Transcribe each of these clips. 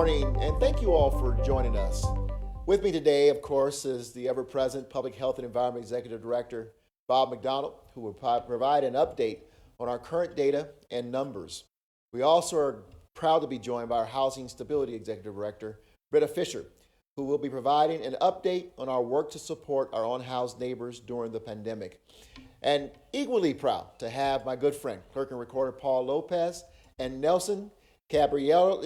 morning, and thank you all for joining us. With me today, of course, is the ever-present Public Health and Environment Executive Director, Bob McDonald, who will provide an update on our current data and numbers. We also are proud to be joined by our Housing Stability Executive Director, Retta Fisher, who will be providing an update on our work to support our unhoused neighbors during the pandemic. And equally proud to have my good friend, clerk and recorder Paul Lopez and Nelson Caballeros,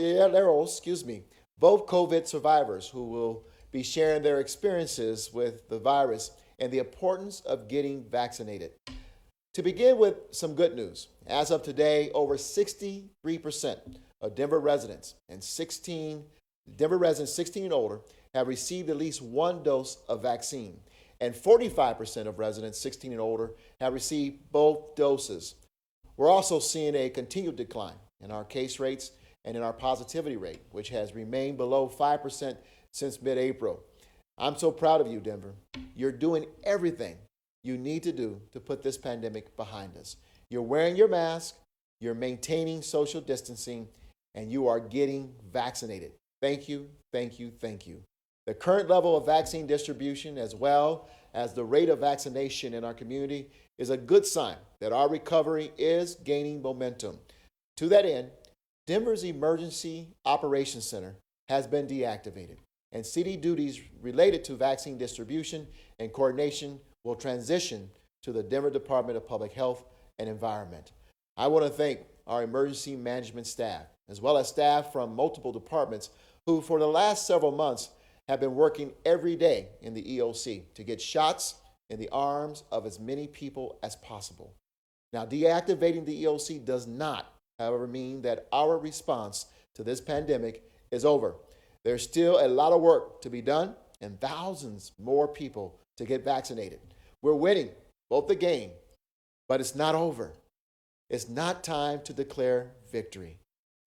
both COVID survivors who will be sharing their experiences with the virus and the importance of getting vaccinated. To begin with some good news, as of today, over 63% of Denver residents 16 and older have received at least one dose of vaccine, and 45% of residents 16 and older have received both doses. We're also seeing a continued decline in our case rates and in our positivity rate, which has remained below 5% since mid-April. I'm so proud of you, Denver. You're doing everything you need to do to put this pandemic behind us. You're wearing your mask, you're maintaining social distancing, and you are getting vaccinated. Thank you, thank you, thank you. The current level of vaccine distribution, as well as the rate of vaccination in our community, is a good sign that our recovery is gaining momentum. To that end, Denver's Emergency Operations Center has been deactivated, and city duties related to vaccine distribution and coordination will transition to the Denver Department of Public Health and Environment. I want to thank our emergency management staff, as well as staff from multiple departments who, for the last several months, have been working every day in the EOC to get shots in the arms of as many people as possible. Now, deactivating the EOC does not, however, mean that our response to this pandemic is over. There's still a lot of work to be done and thousands more people to get vaccinated. We're winning both the game, but it's not over. It's not time to declare victory.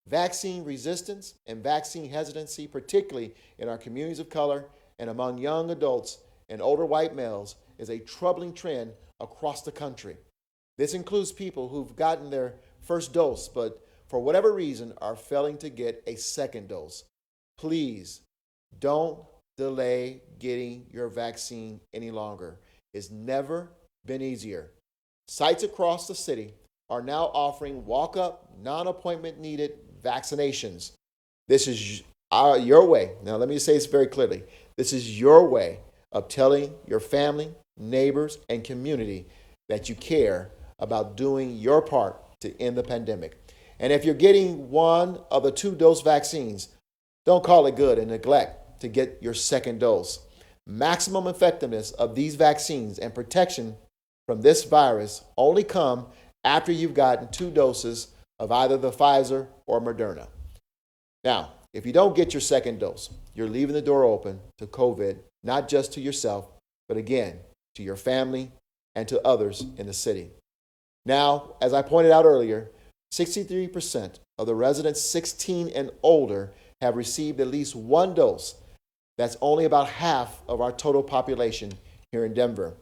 Vaccine resistance and vaccine hesitancy, particularly in our communities of color and among young adults and older white males, is a troubling trend across the country. This includes people who've gotten their first dose, but for whatever reason are failing to get a second dose. Please don't delay getting your vaccine any longer. It's never been easier. Sites across the city are now offering walk-up, non-appointment needed vaccinations. This is your way. Now, let me say this very clearly. This is your way of telling your family, neighbors, and community that you care about doing your part to end the pandemic. And if you're getting one of the 2-dose vaccines, don't call it good and neglect to get your second dose. Maximum effectiveness of these vaccines and protection from this virus only come after you've gotten 2 doses of either the Pfizer or Moderna. Now, if you don't get your second dose, you're leaving the door open to COVID, not just to yourself, but again, to your family and to others in the city. Now, as I pointed out earlier, 63% of the residents 16 and older have received at least one dose. That's only about half of our total population here in Denver.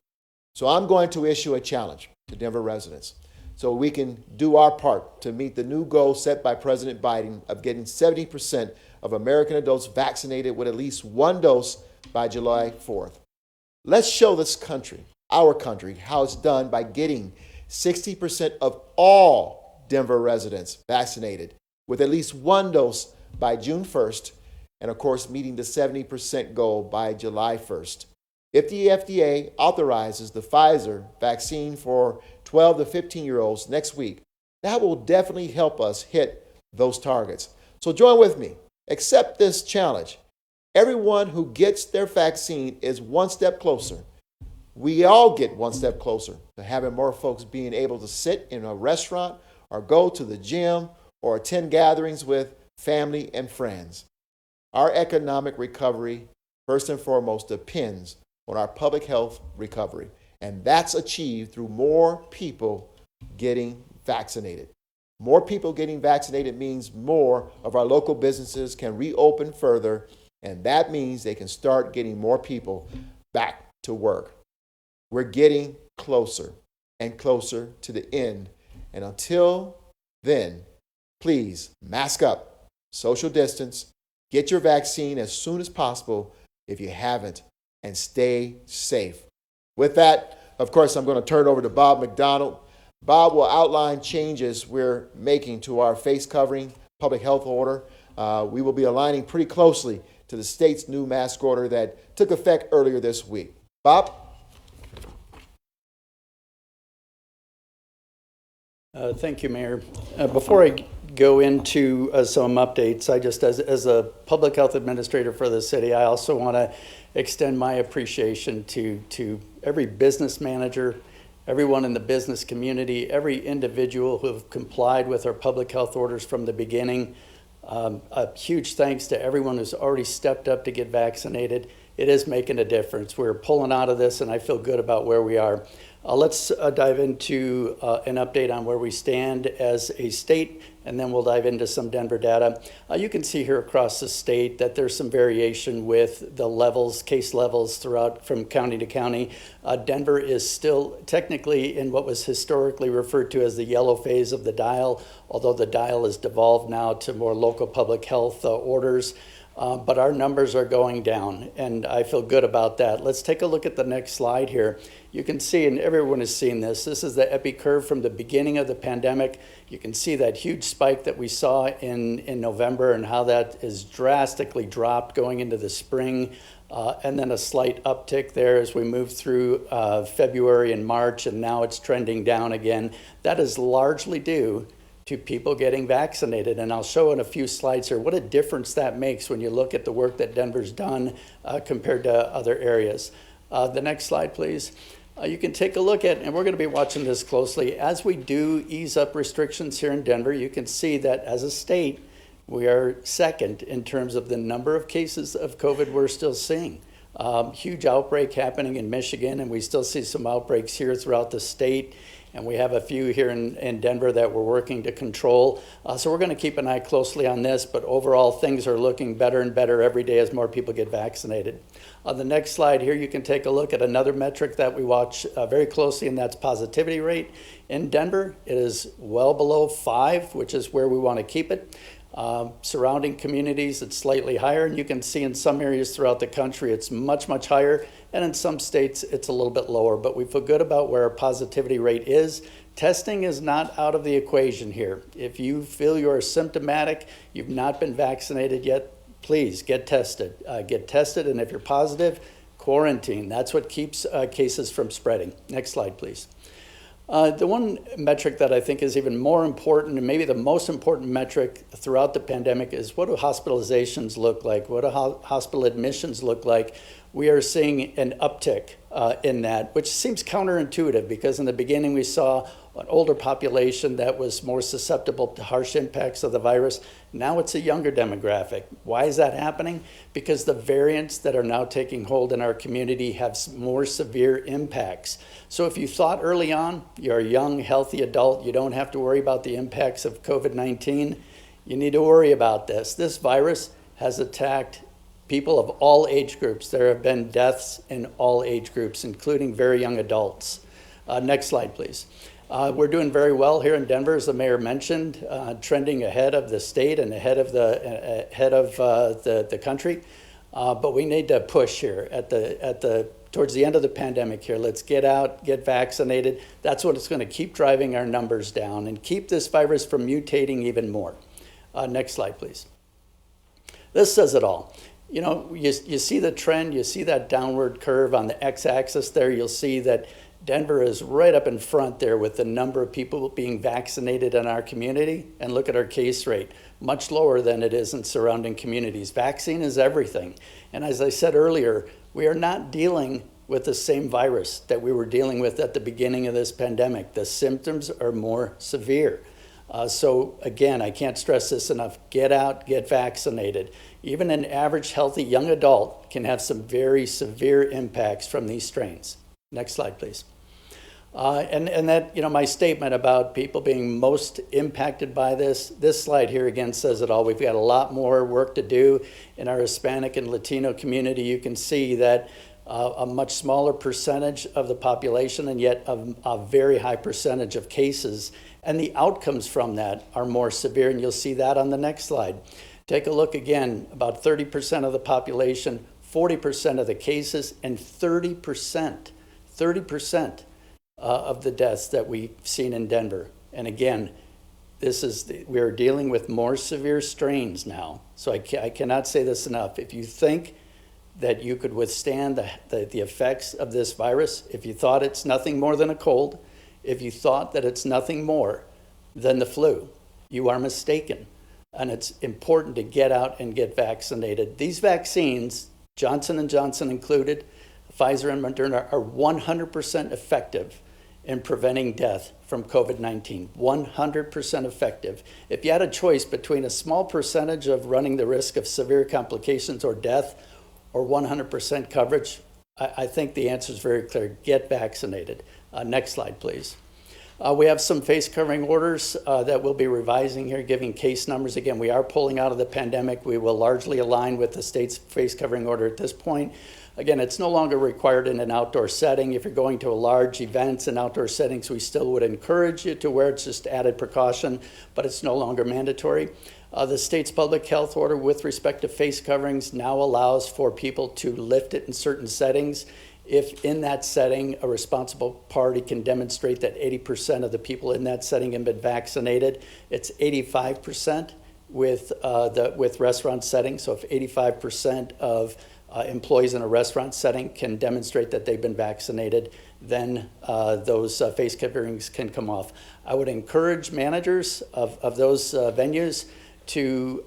So I'm going to issue a challenge to Denver residents so we can do our part to meet the new goal set by President Biden of getting 70% of American adults vaccinated with at least one dose by July 4th. Let's show this country, our country, how it's done by getting 60% of all Denver residents vaccinated with at least one dose by June 1st, and of course, meeting the 70% goal by July 1st. If the FDA authorizes the Pfizer vaccine for 12 to 15-year-olds next week, that will definitely help us hit those targets. So join with me. Accept this challenge. Everyone who gets their vaccine is one step closer. We all get one step closer to having more folks being able to sit in a restaurant or go to the gym or attend gatherings with family and friends. Our economic recovery, first and foremost, depends on our public health recovery, and that's achieved through more people getting vaccinated. More people getting vaccinated means more of our local businesses can reopen further, and that means they can start getting more people back to work. We're getting closer and closer to the end, and until then, please mask up, social distance, Get your vaccine as soon as possible if you haven't, and stay safe. With that, of course, I'm going to turn it over to Bob McDonald. Bob will outline changes we're making to our face covering public health order. We will be aligning pretty closely to the state's new mask order that took effect earlier this week. Bob? Thank you, Mayor. Before I go into some updates, I just, as a public health administrator for the city, I also want to extend my appreciation to every business manager, everyone in the business community, every individual who have complied with our public health orders from the beginning. A huge thanks to everyone who's already stepped up to get vaccinated. It is making a difference. We're pulling out of this, and I feel good about where we are. Let's dive into an update on where we stand as a state, and then we'll dive into some Denver data. You can see here across the state that there's some variation with the levels, case levels throughout from county to county. Denver is still technically in what was historically referred to as the yellow phase of the dial, although the dial is devolved now to more local public health orders. But our numbers are going down, and I feel good about that. Let's take a look at the next slide here. You can see, and everyone has seen this, this is the epi curve from the beginning of the pandemic. You can see that huge spike that we saw in November and how that is drastically dropped going into the spring, and then a slight uptick there as we move through February and March, and now it's trending down again. That is largely due to people getting vaccinated. And I'll show in a few slides here what a difference that makes when you look at the work that Denver's done compared to other areas. The next slide, please. You can take a look at, and we're going to be watching this closely, as we do ease up restrictions here in Denver. You can see that as a state, we are second in terms of the number of cases of COVID we're still seeing. Huge outbreak happening in Michigan, and we still see some outbreaks here throughout the state. And we have a few here in Denver that we're working to control. So we're going to keep an eye closely on this, but overall things are looking better and better every day as more people get vaccinated. On the next slide here, you can take a look at another metric that we watch very closely, and that's positivity rate. In Denver, it is well below 5, which is where we want to keep it. Surrounding communities, it's slightly higher, and you can see in some areas throughout the country it's much, much higher, and in some states it's a little bit lower, but we feel good about where our positivity rate is. Testing is not out of the equation here. If you feel you're symptomatic, you've not been vaccinated yet, please get tested. And if you're positive, quarantine. That's what keeps cases from spreading. Next slide, please. The one metric that I think is even more important, and maybe the most important metric throughout the pandemic, is what do hospitalizations look like? What do hospital admissions look like? We are seeing an uptick in that, which seems counterintuitive because in the beginning we saw an older population that was more susceptible to harsh impacts of the virus. Now it's a younger demographic. Why is that happening? Because the variants that are now taking hold in our community have more severe impacts. So if you thought early on you're a young, healthy adult, you don't have to worry about the impacts of COVID-19, you need to worry about this. This virus has attacked people of all age groups. There have been deaths in all age groups, including very young adults. Next slide, please. We're doing very well here in Denver, as the mayor mentioned, trending ahead of the state and ahead of the country. But we need to push here towards the end of the pandemic here. Let's get out, get vaccinated. That's what is going to keep driving our numbers down and keep this virus from mutating even more. Next slide, please. This says it all. You know, you see the trend, you see that downward curve on the x-axis there. You'll see that Denver is right up in front there with the number of people being vaccinated in our community. And look at our case rate, much lower than it is in surrounding communities. Vaccine is everything. And as I said earlier, we are not dealing with the same virus that we were dealing with at the beginning of this pandemic. The symptoms are more severe. So again, I can't stress this enough. Get out, get vaccinated. Even an average healthy young adult can have some very severe impacts from these strains. Next slide, please. And that, you know, my statement about people being most impacted by this slide here again says it all. We've got a lot more work to do in our Hispanic and Latino community. You can see that a much smaller percentage of the population and yet a very high percentage of cases. And the outcomes from that are more severe, and you'll see that on the next slide. Take a look again, about 30% of the population, 40% of the cases, and 30% of the deaths that we've seen in Denver. And again, we're dealing with more severe strains now. So I cannot say this enough. If you think that you could withstand the effects of this virus, if you thought it's nothing more than a cold, if you thought that it's nothing more than the flu, you are mistaken. And it's important to get out and get vaccinated. These vaccines, Johnson & Johnson included, Pfizer and Moderna, are 100% effective in preventing death from COVID-19. 100% effective. If you had a choice between a small percentage of running the risk of severe complications or death or 100% coverage, I think the answer is very clear. Get vaccinated. Next slide, please. We have some face covering orders that we'll be revising here, giving case numbers. Again, we are pulling out of the pandemic. We will largely align with the state's face covering order at this point. Again, it's no longer required in an outdoor setting. If you're going to a large events and outdoor settings, we still would encourage you to wear it. It's just added precaution, but it's no longer mandatory. The state's public health order with respect to face coverings now allows for people to lift it in certain settings. If in that setting, a responsible party can demonstrate that 80% of the people in that setting have been vaccinated, it's 85% with restaurant settings. So if 85% of employees in a restaurant setting can demonstrate that they've been vaccinated, then those face coverings can come off. I would encourage managers of those venues to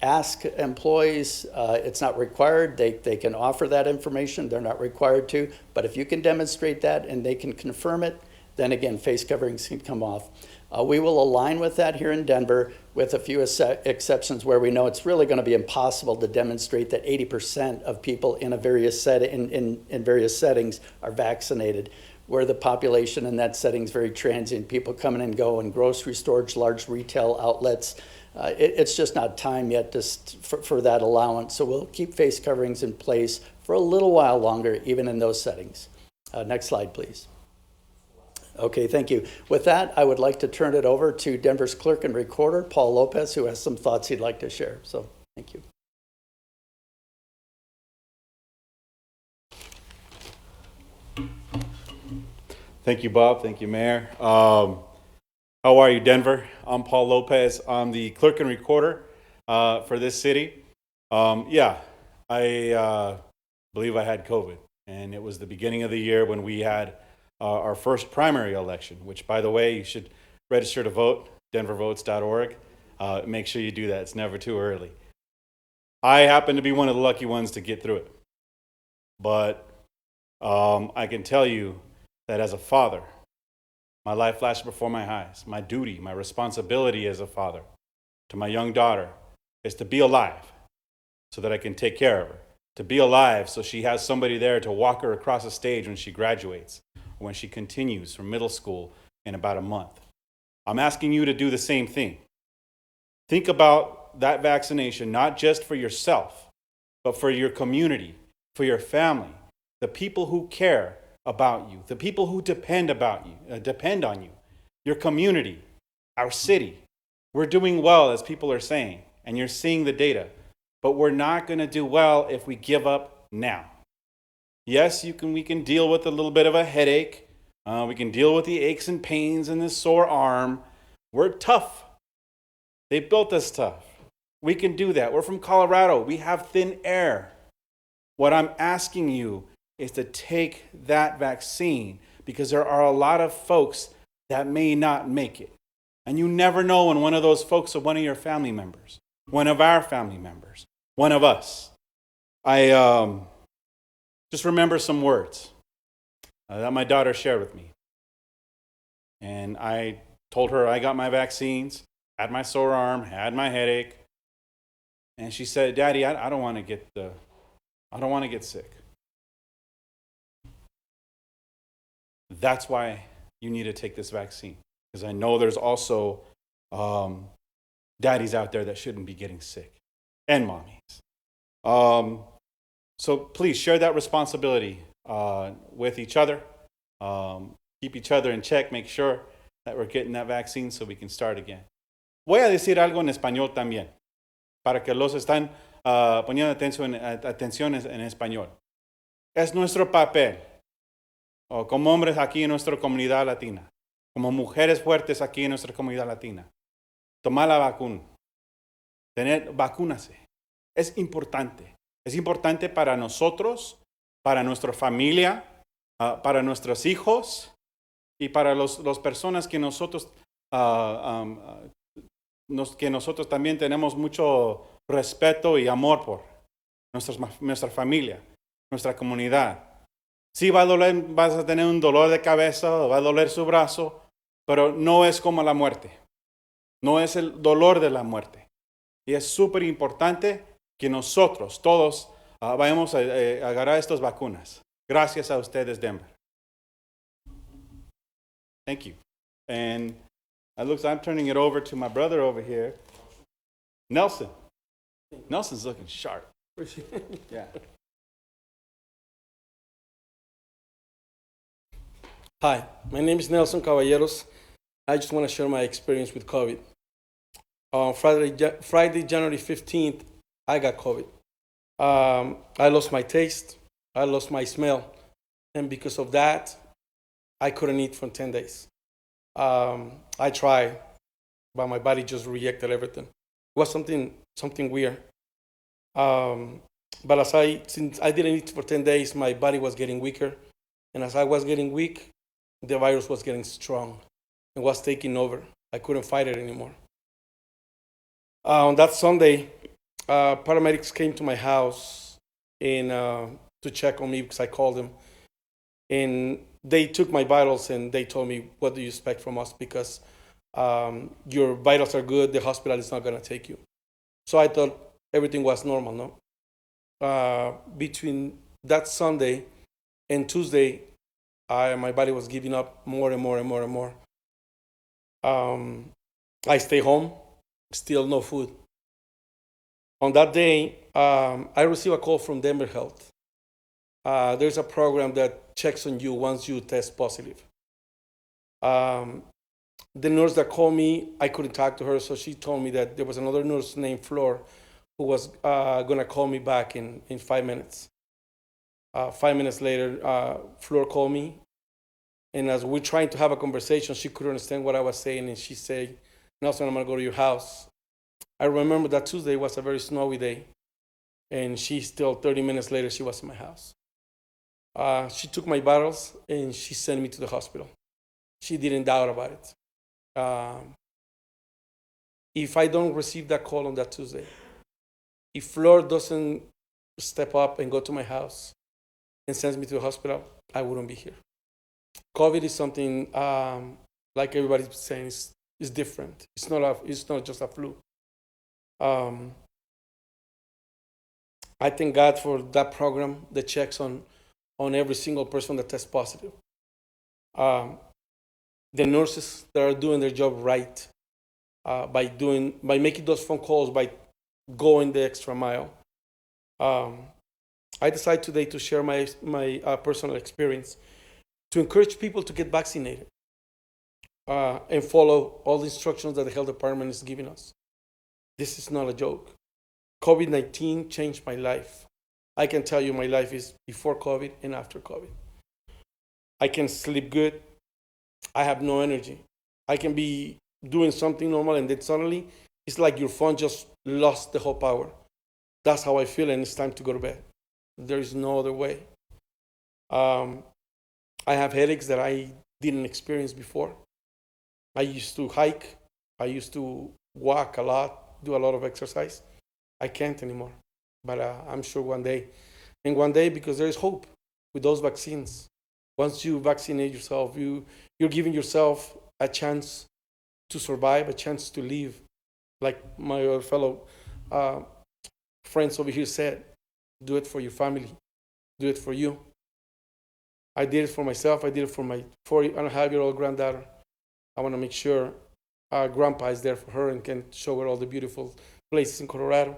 ask employees. It's not required. They can offer that information. They're not required to. But if you can demonstrate that and they can confirm it, then again, face coverings can come off. We will align with that here in Denver with a few exceptions where we know it's really going to be impossible to demonstrate that 80% of people in various settings are vaccinated, where the population in that setting is very transient, people come in and go in grocery stores, large retail outlets. It's just not time yet for that allowance. So we'll keep face coverings in place for a little while longer, even in those settings. Next slide, please. Okay, thank you. With that, I would like to turn it over to Denver's clerk and recorder, Paul Lopez, who has some thoughts he'd like to share. So, thank you. Thank you, Bob. Thank you, Mayor. How are you, Denver? I'm Paul Lopez. I'm the clerk and recorder for this city. I believe I had COVID, and it was the beginning of the year when we had our first primary election, which, by the way, you should register to vote, denvervotes.org. Make sure you do that. It's never too early. I happen to be one of the lucky ones to get through it. But I can tell you that as a father, my life flashed before my eyes. My duty, my responsibility as a father to my young daughter is to be alive so that I can take care of her. To be alive so she has somebody there to walk her across the stage when she graduates, or when she continues from middle school in about a month. I'm asking you to do the same thing. Think about that vaccination, not just for yourself, but for your community, for your family, the people who care about you, the people who depend on you, your community, our city. We're doing well, as people are saying, and you're seeing the data, but we're not going to do well if we give up now. Yes, we can deal with a little bit of a headache. We can deal with the aches and pains and the sore arm. We're tough. They built us tough. We can do that. We're from Colorado. We have thin air. What I'm asking you is to take that vaccine, because there are a lot of folks that may not make it. And you never know when one of those folks are one of your family members, one of our family members, one of us. I just remember some words that my daughter shared with me. And I told her I got my vaccines, had my sore arm, had my headache. And she said, "Daddy, I don't want to get sick." That's why you need to take this vaccine. Because I know there's also daddies out there that shouldn't be getting sick, and mommies. So please share that responsibility with each other. Keep each other in check. Make sure that we're getting that vaccine so we can start again. Voy a decir algo en español también. para que los están poniendo atención en español. Es nuestro papel, o como hombres aquí en nuestra comunidad latina, como mujeres fuertes aquí en nuestra comunidad latina, tomar la vacuna, vacúnase. Es importante. Es importante para nosotros, para nuestra familia, para nuestros hijos y para las personas que nosotros, que nosotros también tenemos mucho respeto y amor por nuestra familia, nuestra comunidad. Sí va a doler, vas a tener un dolor de cabeza, va a doler su brazo, pero no es como la muerte. No es el dolor de la muerte. Y es súper importante que nosotros todos vayamos a agarrar estas vacunas. Gracias a ustedes, Denver. Thank you. And I'm turning it over to my brother over here, Nelson. Nelson's looking sharp. Yeah. Hi, my name is Nelson Caballeros. I just want to share my experience with COVID. On Friday, January 15th, I got COVID. I lost my taste, I lost my smell, and because of that, I couldn't eat for 10 days. I tried, but my body just rejected everything. It was something weird. But since I didn't eat for 10 days, my body was getting weaker. And as I was getting weak, the virus was getting strong and was taking over. I couldn't fight it anymore. On that Sunday, paramedics came to my house to check on me because I called them. And they took my vitals and they told me, what do you expect from us? Because your vitals are good, the hospital is not going to take you. So I thought everything was normal, no? Between that Sunday and Tuesday, my body was giving up more and more and more and more. I stay home, still no food. On that day, I received a call from Denver Health. There's a program that checks on you once you test positive. The nurse that called me, I couldn't talk to her, so she told me that there was another nurse named Flor who was going to call me back in 5 minutes. 5 minutes later, Flor called me, and as we're trying to have a conversation, she couldn't understand what I was saying, and she said, Nelson, I'm going to go to your house. I remember that Tuesday was a very snowy day, and 30 minutes later, she was in my house. She took my vitals, and she sent me to the hospital. She didn't doubt about it. If I don't receive that call on that Tuesday, if Flor doesn't step up and go to my house and sends me to the hospital, I wouldn't be here. COVID is something, like everybody's saying, is different. It's not just a flu. I thank God for that program that checks on every single person that tests positive. The nurses that are doing their job right, by making those phone calls, by going the extra mile. I decided today to share my personal experience to encourage people to get vaccinated and follow all the instructions that the health department is giving us. This is not a joke. COVID-19 changed my life. I can tell you my life is before COVID and after COVID. I can sleep good. I have no energy. I can be doing something normal and then suddenly it's like your phone just lost the whole power. That's how I feel, and it's time to go to bed. There is no other way. I have headaches that I didn't experience before. I used to hike. I used to walk a lot, do a lot of exercise. I can't anymore, but I'm sure one day. And one day, because there is hope with those vaccines. Once you vaccinate yourself, you're giving yourself a chance to survive, a chance to live. Like my fellow friends over here said, do it for your family. Do it for you. I did it for myself. I did it for my 4.5-year-old granddaughter. I want to make sure grandpa is there for her and can show her all the beautiful places in Colorado.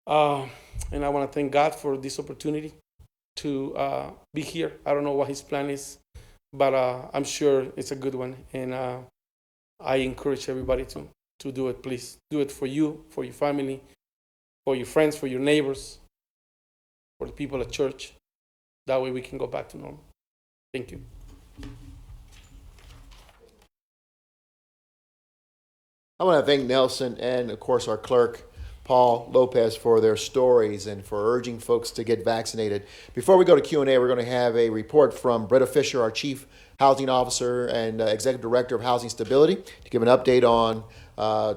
And I want to thank God for this opportunity to be here. I don't know what his plan is, but I'm sure it's a good one. And I encourage everybody to to do it, please do it for you, for your family, for your friends, for your neighbors, for the people at church. That way we can go back to normal. Thank you. I want to thank Nelson and, of course, our clerk, Paul Lopez, for their stories and for urging folks to get vaccinated. Before we go to Q&A, we're going to have a report from Bretta Fisher, our Chief Housing Officer and Executive Director of Housing Stability, to give an update on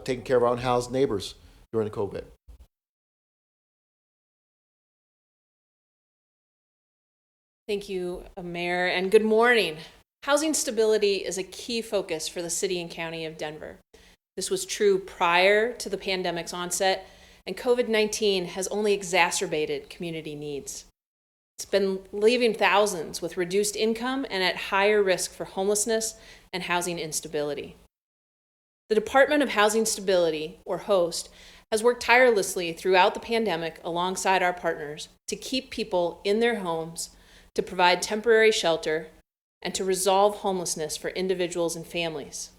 taking care of our unhoused neighbors during the COVID. Thank you, Mayor, and good morning. Housing stability is a key focus for the City and County of Denver. This was true prior to the pandemic's onset, and COVID-19 has only exacerbated community needs. It's been leaving thousands with reduced income and at higher risk for homelessness and housing instability. The Department of Housing Stability, or HOST, has worked tirelessly throughout the pandemic alongside our partners to keep people in their homes, to provide temporary shelter, and to resolve homelessness for individuals and families.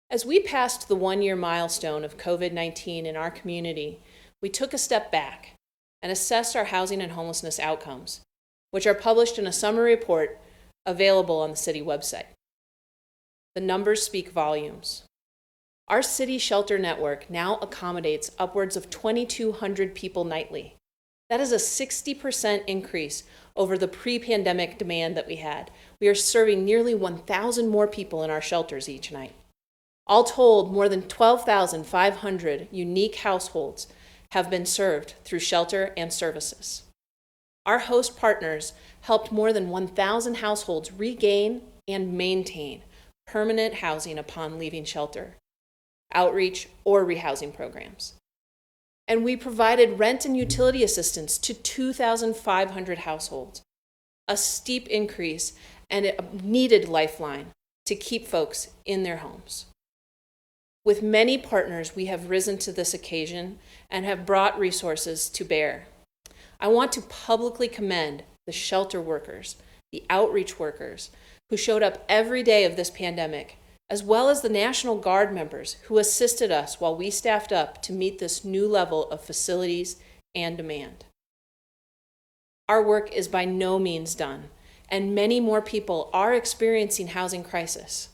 As we passed the one-year milestone of COVID-19 in our community, we took a step back and assessed our housing and homelessness outcomes, which are published in a summary report available on the city website. The numbers speak volumes. Our city shelter network now accommodates upwards of 2,200 people nightly. That is a 60% increase over the pre-pandemic demand that we had. We are serving nearly 1,000 more people in our shelters each night. All told, more than 12,500 unique households have been served through shelter and services. Our host partners helped more than 1,000 households regain and maintain permanent housing upon leaving shelter, outreach, or rehousing programs. And we provided rent and utility assistance to 2,500 households, a steep increase and a needed lifeline to keep folks in their homes. With many partners, we have risen to this occasion and have brought resources to bear. I want to publicly commend the shelter workers, the outreach workers who showed up every day of this pandemic, as well as the National Guard members who assisted us while we staffed up to meet this new level of facilities and demand. Our work is by no means done, and many more people are experiencing housing crisis.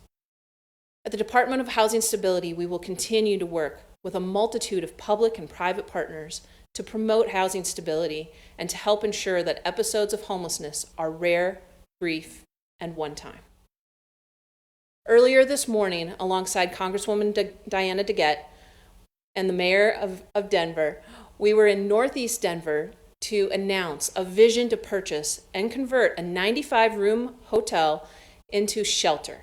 At the Department of Housing Stability, we will continue to work with a multitude of public and private partners to promote housing stability and to help ensure that episodes of homelessness are rare, brief, and one-time. Earlier this morning, alongside Congresswoman Diana DeGette and the Mayor of Denver, we were in Northeast Denver to announce a vision to purchase and convert a 95-room hotel into shelter,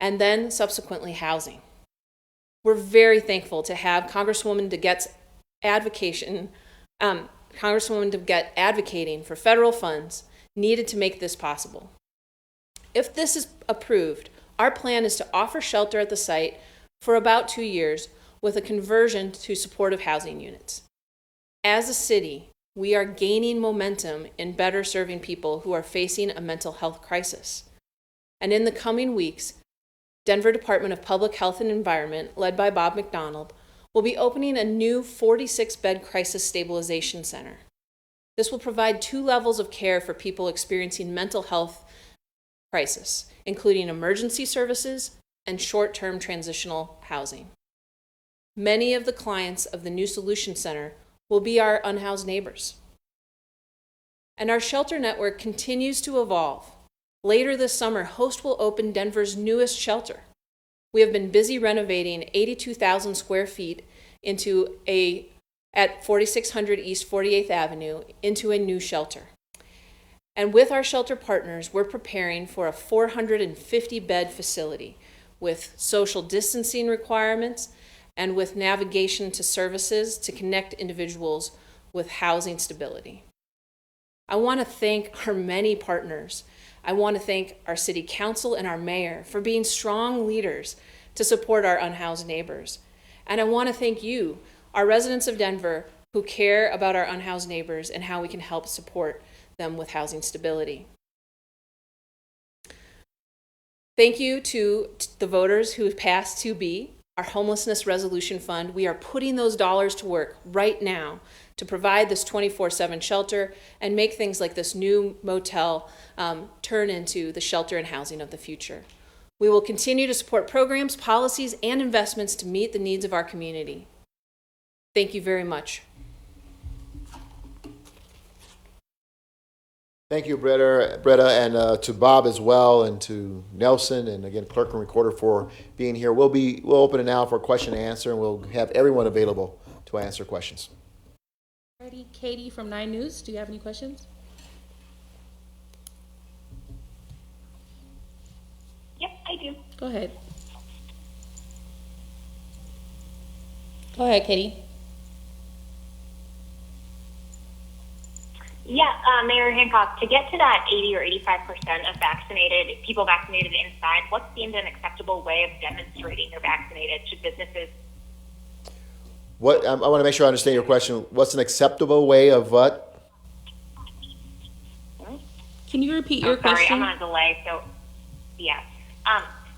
and then subsequently housing. We're very thankful to have Congresswoman DeGette's advocating for federal funds needed to make this possible. If this is approved, our plan is to offer shelter at the site for about 2 years with a conversion to supportive housing units. As a city, we are gaining momentum in better serving people who are facing a mental health crisis. And in the coming weeks, Denver Department of Public Health and Environment, led by Bob McDonald, will be opening a new 46-bed crisis stabilization center. This will provide 2 levels of care for people experiencing mental health crisis, including emergency services and short-term transitional housing. Many of the clients of the new Solution Center will be our unhoused neighbors. And our shelter network continues to evolve. Later this summer, Host will open Denver's newest shelter. We have been busy renovating 82,000 square feet at 4600 East 48th Avenue into a new shelter. And with our shelter partners, we're preparing for a 450-bed facility with social distancing requirements and with navigation to services to connect individuals with housing stability. I want to thank our many partners. I want to thank our city council and our mayor for being strong leaders to support our unhoused neighbors. And I want to thank you, our residents of Denver, who care about our unhoused neighbors and how we can help support them with housing stability. Thank you to the voters who passed 2B. our homelessness resolution fund, we are putting those dollars to work right now to provide this 24/7 shelter and make things like this new motel turn into the shelter and housing of the future. We will continue to support programs, policies, and investments to meet the needs of our community. Thank you very much. Thank you, Bretta, and to Bob as well, and to Nelson, and again, clerk and recorder for being here. We'll open it now for question and answer, and we'll have everyone available to answer questions. Alrighty, Katie from 9 News, do you have any questions? Yep, I do. Go ahead. Go ahead, Katie. Yeah, Mayor Hancock, to get to that 80 or 85% of people vaccinated inside, what's deemed an acceptable way of demonstrating you're vaccinated? Should businesses? What I want to make sure I understand your question. What's an acceptable way of what? Can you repeat your Sorry, question? I'm on a delay, so yeah.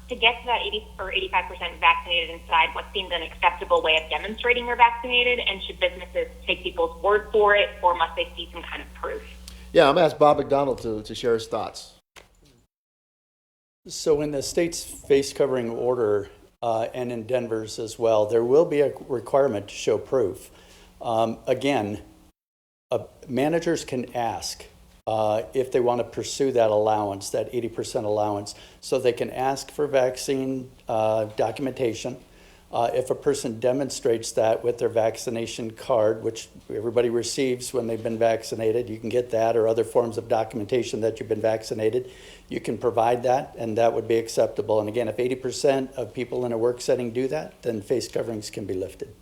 To get to that 80 or 85% vaccinated inside, what's deemed an acceptable way of demonstrating you're vaccinated? And should businesses take people's word for it, or must they see some kind of proof? Yeah, I'm going to ask Bob McDonald to share his thoughts. So in the state's face covering order, and in Denver's as well, there will be a requirement to show proof. Again, managers can ask if they want to pursue that allowance, that 80% allowance, so they can ask for vaccine documentation. If a person demonstrates that with their vaccination card, which everybody receives when they've been vaccinated, you can get that, or other forms of documentation that you've been vaccinated. You can provide that, and that would be acceptable. And again, if 80% of people in a work setting do that, then face coverings can be lifted.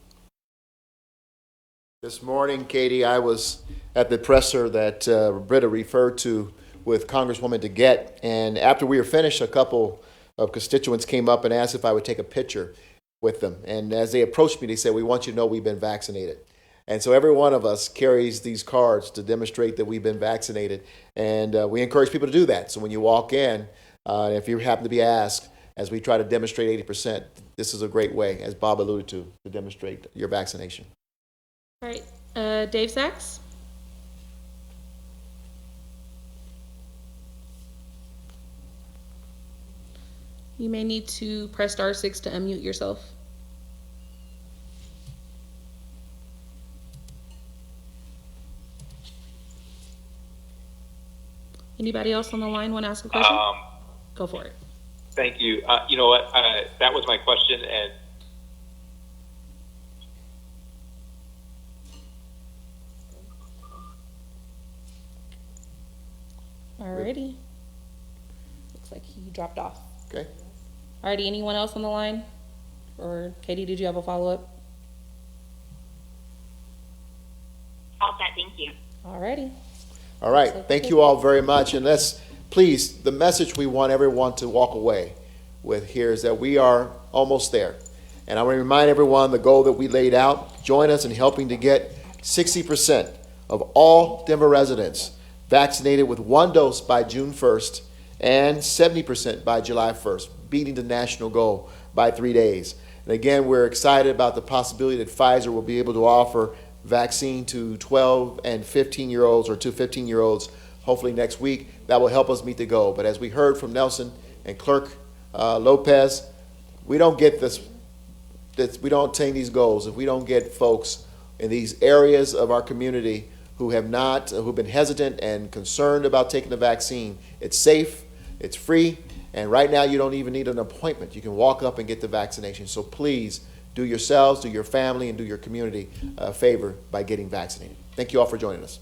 This morning, Katie, I was at the presser that Britta referred to with Congresswoman DeGette, and after we were finished, a couple of constituents came up and asked if I would take a picture with them. And as they approached me, they said, "We want you to know we've been vaccinated." And so every one of us carries these cards to demonstrate that we've been vaccinated. And we encourage people to do that. So when you walk in, if you happen to be asked, as we try to demonstrate 80%, this is a great way, as Bob alluded to demonstrate your vaccination. All right, Dave Sachs? You may need to press *6 to unmute yourself. Anybody else on the line want to ask a question? Go for it. Thank you. You know what? That was my question, and Alrighty. Looks like he dropped off. Okay. Alrighty, anyone else on the line? Or Katie, did you have a follow-up? All set, thank you. Alrighty. All right. Thank you all very much. And let's, please, the message we want everyone to walk away with here is that we are almost there. And I want to remind everyone the goal that we laid out. Join us in helping to get 60% of all Denver residents vaccinated with 1 dose by June 1st and 70% by July 1st, beating the national goal by 3 days. And again, we're excited about the possibility that Pfizer will be able to offer vaccine to 12 and 15-year-olds or to 15-year-olds hopefully next week. That will help us meet the goal. But as we heard from Nelson and Clerk Lopez, we don't get this, we don't attain these goals if we don't get folks in these areas of our community who've been hesitant and concerned about taking the vaccine. It's safe, it's free, and right now you don't even need an appointment. You can walk up and get the vaccination. So please do yourselves, do your family, and do your community a favor by getting vaccinated. Thank you all for joining us.